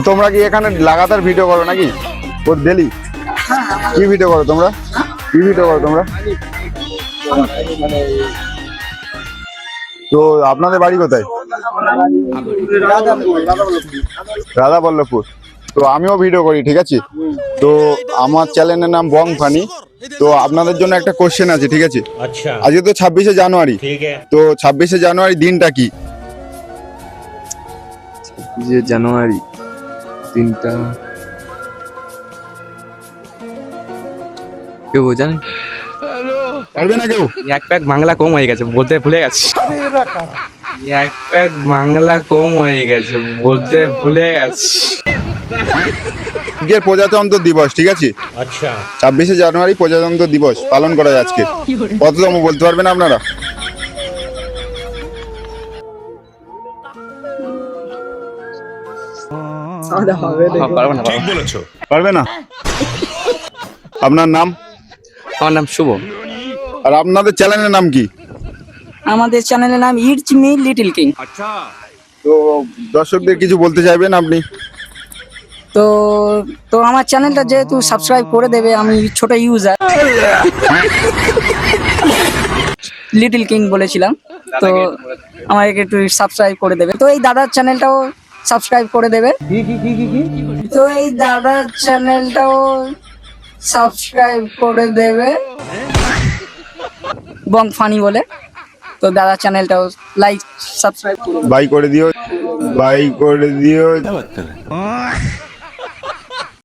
তোমরা কি এখানে লাগাতার ভিডিও করো নাকি ডেলি? কি ভিডিও করো তোমরা? কি ভিডিও করো তোমরা? তো আপনাদের বাড়ি কোথায়? রাধাবল্লভপুর। তো আমিও ভিডিও করি, ঠিক আছে? তো আমার চ্যানেলের নাম বং ফানি। তো আপনাদের জন্য একটা কোশ্চেন আছে, ঠিক আছে? আচ্ছা, আজকে তো 26শে জানুয়ারি। তো 26শে জানুয়ারি দিনটা কি? 26শে জানুয়ারি দিনটা কেউ জানে? পারবে না কেউ? এক প্যাক বাংলা কম হয়ে গেছে, বলতে ভুলে গেছি। এক প্যাক বাংলা কম হয়ে গেছে, বলতে ভুলে গেছি। আজকের প্রজাতন্ত্র দিবস, ঠিক আছে? আচ্ছা, 26শে জানুয়ারি প্রজাতন্ত্র দিবস পালন করা হয় আজকে। কততম বলতে পারবেন আপনারা? ঠিক বলেছো। পারবে না? আপনার নাম? আমার নাম শুভ। আর আপনাদের চ্যানেলের নাম কি? আমাদের চ্যানেলের নাম ইটস মি লিটল কিং। তো দর্শকদের কিছু বলতে চাইবেন আপনি? তো তো আমার চ্যানেলটা যেহেতু সাবস্ক্রাইব করে দেবে, আমি ছোট ইউজার লিটল কিং বলেছিলাম, তো আমাকে একটু সাবস্ক্রাইব করে দেবে। তো এই দাদার চ্যানেলটাও সাবস্ক্রাইব করে দেবে। তো এই দাদার চ্যানেলটাও সাবস্ক্রাইব করে দেবে, বং ফানি বলে। তো দাদার চ্যানেলটাও লাইক সাবস্ক্রাইব করে দেবে। বাই করে দিও, বাই করে দিও।